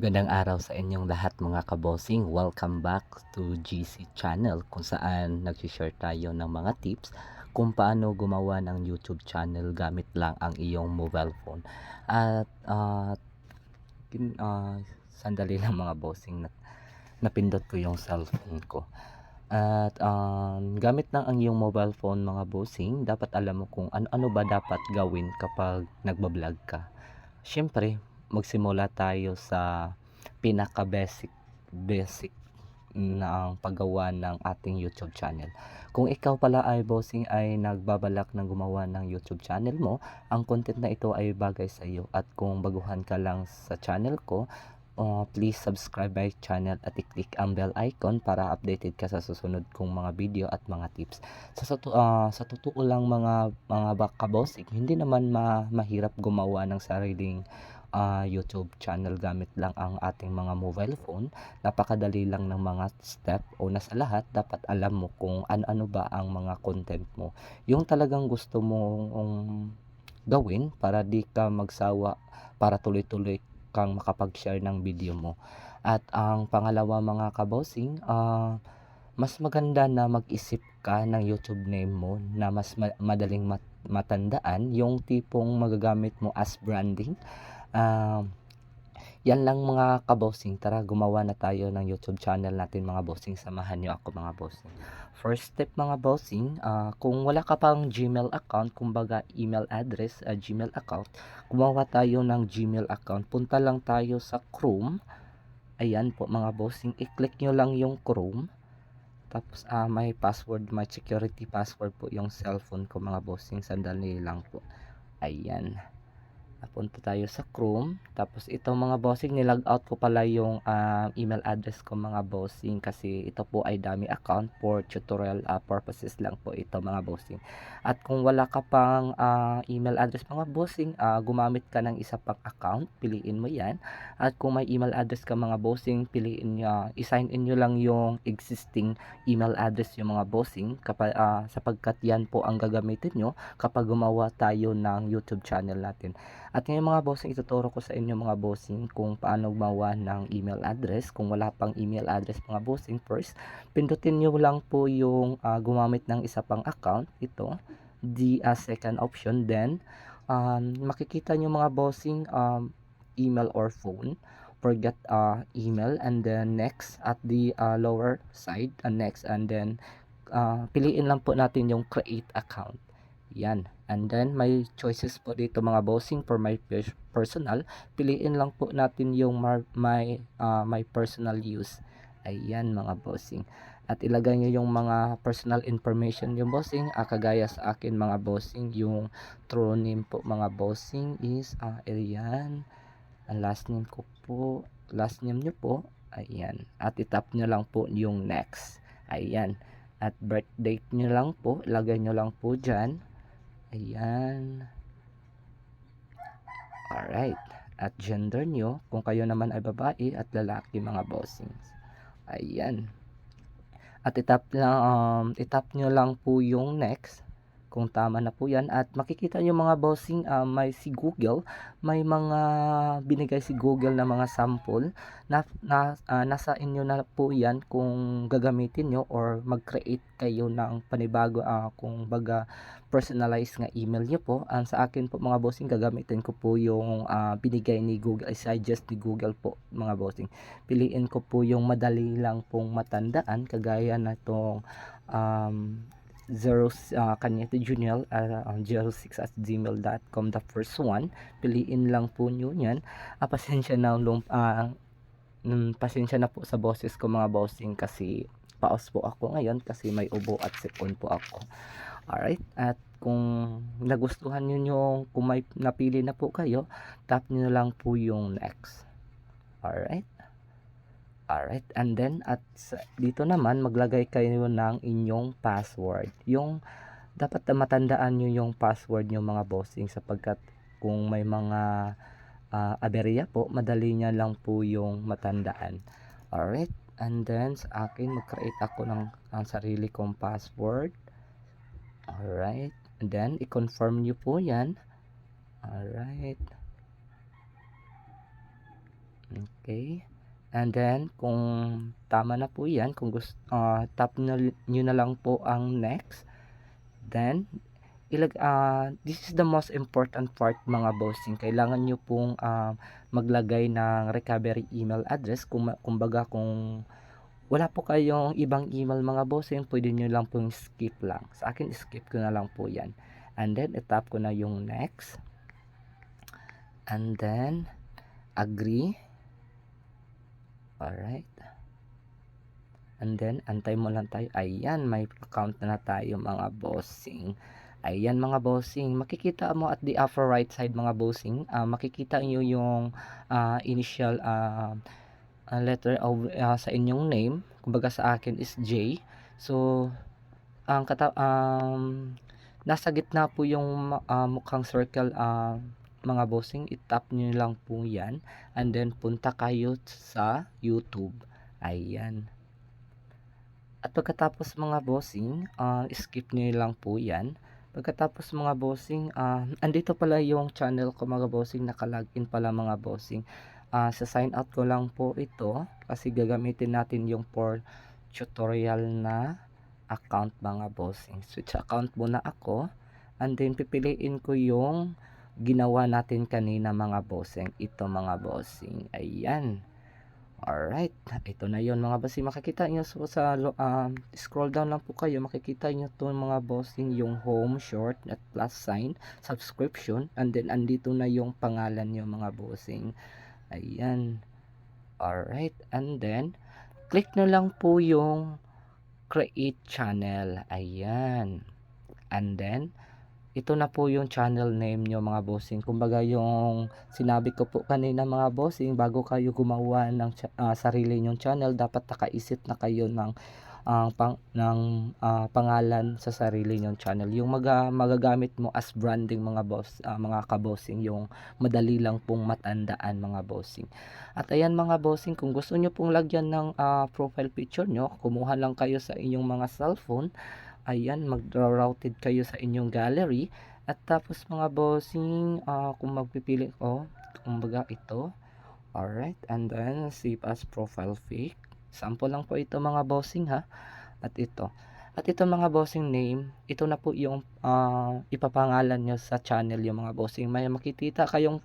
Magandang araw sa inyong lahat mga kabosing. Welcome back to GC Channel kung saan nag-share tayo ng mga tips kung paano gumawa ng YouTube channel gamit lang ang iyong mobile phone. At sandali lang mga bossing, napindot ko yung cellphone ko. At gamit lang ang iyong mobile phone mga bossing, dapat alam mo kung ano ba dapat gawin kapag nagbablog ka. Siyempre, magsimula tayo sa pinaka-basic na ang paggawa ng ating YouTube channel. Kung ikaw pala ay bossing ay nagbabalak ng gumawa ng YouTube channel mo, ang content na ito ay bagay sa iyo. At kung baguhan ka lang sa channel ko, please subscribe my channel at i-click ang bell icon para updated ka sa susunod kong mga video at mga tips. Sa totoo lang mga kabosing, hindi naman mahirap gumawa ng sariling YouTube channel gamit lang ang ating mga mobile phone. Napakadali lang ng mga step. Una sa lahat, dapat alam mo kung ano ba ang mga content mo. Yung talagang gusto mong gawin para di ka magsawa, para tuloy-tuloy kang makapag-share ng video mo. At ang pangalawa mga kabosing, mas maganda na mag-isip ka ng YouTube name mo na mas madaling matandaan, yung tipong magagamit mo as branding. Yan lang mga kabosing, tara gumawa na tayo ng YouTube channel natin mga bossing, samahan nyo ako mga bossing. First step mga bossing, kung wala ka pang Gmail account, kumbaga email address, Gmail account, gumawa tayo ng Gmail account. Punta lang tayo sa Chrome, ayan po mga bossing, i-click nyo lang yung Chrome. Tapos may password, may security password po yung cellphone ko mga bossing, sandali lang po. Ayan, punta tayo sa Chrome. Tapos ito mga bossing, nilog out ko pala yung email address ko mga bossing, kasi ito po ay dummy account, for tutorial purposes lang po ito mga bossing. At kung wala ka pang email address mga bossing, gumamit ka ng isa pang account, piliin mo yan. At kung may email address ka mga bossing, piliin nyo, i-sign in nyo lang yung existing email address yung mga bossing, sapagkat yan po ang gagamitin nyo kapag gumawa tayo ng YouTube channel natin. At ngayon mga bossing, ituturo ko sa inyo mga bossing kung paano gumawa ng email address. Kung wala pang email address mga bossing, first, pindutin nyo lang po yung gumamit ng isa pang account. Ito, the second option. Then, makikita nyo mga bossing, email or phone. Forget email, and then next at the lower side, next, and then piliin lang po natin yung create account. Yan. And then may choices po dito mga bossing. For my personal, piliin lang po natin yung my personal use. Ayan mga bossing. At ilagay nyo yung mga personal information yung bossing. Kagaya sa akin mga bossing, yung true name po mga bossing is ayan. Ang last name ko po, last name nyo po, ayan. At itap nyo lang po yung next. Ayan. At birth date nyo lang po, ilagay nyo lang po dyan. Ayan. Alright. At gender nyo, kung kayo naman ay babae at lalaki mga bossings. Ayan. At itap nyo lang po yung next. Kung tama na po yan. At makikita nyo mga bossing, may si Google. May mga binigay si Google na mga sample. Nasa inyo na po yan kung gagamitin nyo or mag-create kayo ng panibago, kung baga personalized nga email nyo po. Sa akin po mga bossing, gagamitin ko po yung binigay ni Google, suggest ni Google po mga bossing. Piliin ko po yung madali lang pong matandaan, kagaya na itong Cañete Junior 06@gmail.com, the first one. Piliin lang po nyo yan. Pasensya na po sa boses ko mga bossing, kasi paos po ako ngayon kasi may ubo at sipon po ako. Alright, at kung nagustuhan nyo kung may napili na po kayo, tap nyo lang po yung next. Alright, and then at dito naman maglagay kayo ng inyong password. Yung dapat matandaan nyo yung password nyo mga bossing, sapagkat kung may mga aberya po, madali nya lang po yung matandaan. Alright, and then sa akin, mag-create ako ng sarili kong password. Alright, and then i-confirm nyo po yan. Alright. Okay. And then kung tama na po 'yan, kung tap niyo na lang po ang next, then this is the most important part mga bossing. Kailangan niyo pong, maglagay ng recovery email address kumbaga kung wala po kayong ibang email mga bossing, puwede niyo lang pong skip lang. Sa akin skip ko na lang po 'yan. And then i-tap ko na yung next, and then agree. Alright. And then antay mo lang tayo. Ayan, may account na tayo mga bossing. Ayan mga bossing, makikita mo at the upper right side mga bossing, makikita niyo yung, initial, letter of, sa inyong name. Kumbaga sa akin is J. So, ang nasa gitna po yung, mukhang circle, mga bossing, i-tap niyo lang po 'yan, and then punta kayo sa YouTube, ayan. At pagkatapos mga bossing, skip niyo lang po 'yan. Pagkatapos mga bossing, andito pala yung channel ko mga bossing, naka-login pala mga bossing. Sa sign out ko lang po ito kasi gagamitin natin yung for tutorial na account mga bossing. Switch account muna ako, and then pipiliin ko yung ginawa natin kanina mga bossing. Ito mga bossing, ayan. Alright, ito na yon mga bossing. Makikita nyo scroll down lang po kayo, makikita nyo to mga bossing, yung home, short, at plus sign, subscription, and then andito na yung pangalan nyo mga bossing. Ayan. Alright, and then click na lang po yung create channel. Ayan. And then ito na po yung channel name nyo mga bossing. Kumbaga yung sinabi ko po kanina mga bossing, bago kayo gumawa ng sarili nyong channel, dapat nakaisip na kayo ng pangalan sa sarili nyong channel. Yung magagamit mo as branding mga mga kabossing, yung madali lang pong matandaan mga bossing. At ayan mga bossing, kung gusto nyo pong lagyan ng profile picture nyo, kumuha lang kayo sa inyong mga cellphone. Ayan, mag-routed kayo sa inyong gallery, at tapos mga bossing, kung magpipili kumbaga ito. Alright, and then save as profile pic. Sample lang po ito mga bossing ha. At ito mga bossing name, ito na po yung ipapangalan nyo sa channel yung mga bossing. May makikita kayong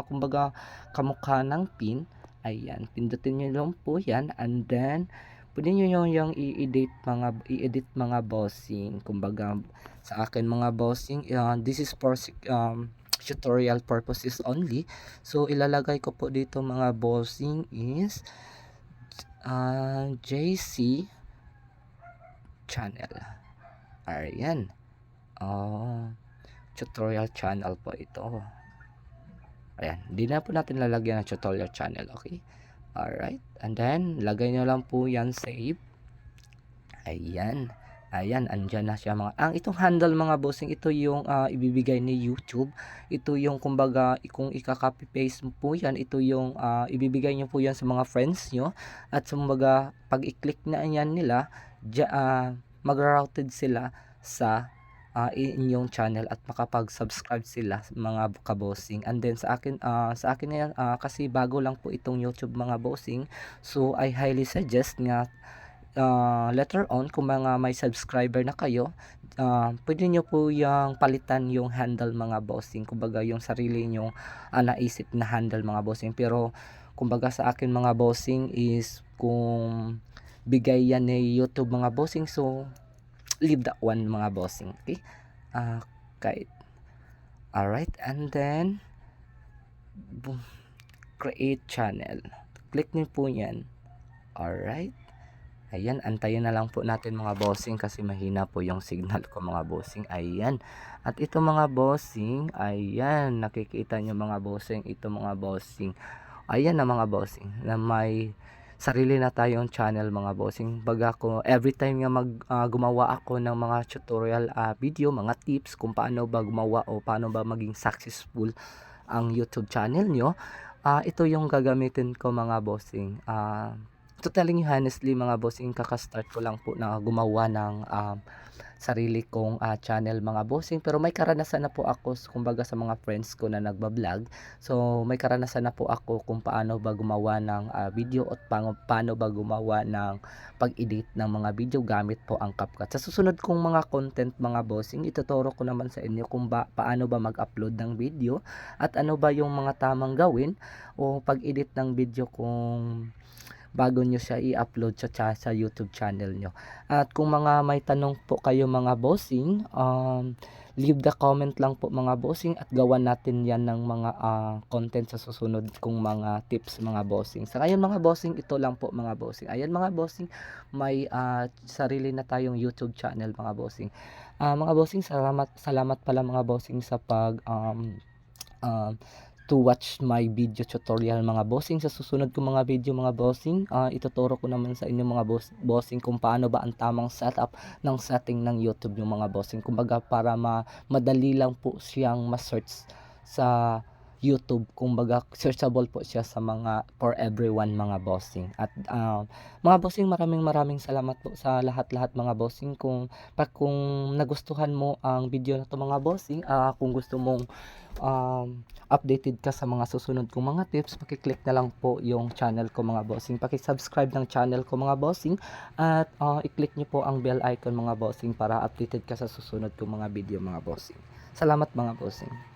kumbaga kamukha ng pin. Ayan, pindutin nyo lang po yan, and then pwede nyo yung i-edit mga bossing. Kumbaga sa akin mga bossing, this is for tutorial purposes only. So ilalagay ko po dito mga bossing is JC channel. Ayan. Tutorial channel po ito. Ayan, hindi na po natin lalagyan ng tutorial channel, okay? Alright, and then lagay nyo lang po yan, save. Ayan, andyan na siya ang itong handle mga bossing, ito yung ibibigay ni YouTube. Ito yung kumbaga kung ika-copy paste mo po yan, ito yung ibibigay nyo po yan sa mga friends nyo, at kumbaga pag i-click na yan nila, mag-routed sila sa inyong channel at makapag-subscribe sila mga kabossing. And then sa akin na yan, kasi bago lang po itong YouTube mga bossing, so I highly suggest nga later on kung mga may subscriber na kayo, pwede nyo po yung palitan yung handle mga bossing, kumbaga yung sarili nyo naisip na handle mga bossing. Pero kumbaga sa akin mga bossing is kung bigay yan ni YouTube mga bossing, so leave that one mga bossing, okay? Okay. Alright, and then create channel, click nyo po yan. Alright, ayan, antayin na lang po natin mga bossing kasi mahina po yung signal ko mga bossing. Ayan, at ito mga bossing, ayan, nakikita nyo mga bossing, ito mga bossing, ayan na mga bossing, na may sarili na tayong channel mga bossing. Baga ko every time nga gumawa ako ng mga tutorial video, mga tips kung paano ba gumawa o paano ba maging successful ang YouTube channel nyo, ito yung gagamitin ko mga bossing. To telling you honestly mga bossing, kaka-start ko lang po na gumawa ng, sarili kong, channel mga bossing. Pero may karanasan na po ako kumbaga sa mga friends ko na nagba-vlog. So, may karanasan na po ako kung paano ba gumawa ng, video at paano ba gumawa ng pag-edit ng mga video gamit po ang CapCut. Sa susunod kong mga content mga bossing, ituturo ko naman sa inyo kung paano ba mag-upload ng video at ano ba yung mga tamang gawin o pag-edit ng video kung bago nyo siya i-upload sa YouTube channel nyo. At kung mga may tanong po kayo mga bossing, leave the comment lang po mga bossing at gawan natin yan ng mga content sa susunod kong mga tips mga bossing. Sa ngayon mga bossing, ito lang po mga bossing. Ayan mga bossing, may sarili na tayong YouTube channel mga bossing. Mga bossing, salamat pala mga bossing sa um, to watch my video tutorial mga bossing. Sa susunod ko mga video mga bossing, ituturo ko naman sa inyo mga bossing kung paano ba ang tamang setup ng setting ng YouTube yung mga bossing. Kumbaga para madali lang po siyang ma-search sa YouTube. Kumbaga searchable po siya sa mga for everyone mga bossing. At mga bossing, maraming salamat po sa lahat-lahat mga bossing. Kung nagustuhan mo ang video na to mga bossing, kung gusto mong updated ka sa mga susunod kong mga tips, paki-click na lang po yung channel ko mga bossing. Paki-subscribe ng channel ko mga bossing at i-click nyo po ang bell icon mga bossing para updated ka sa susunod kong mga video mga bossing. Salamat mga bossing.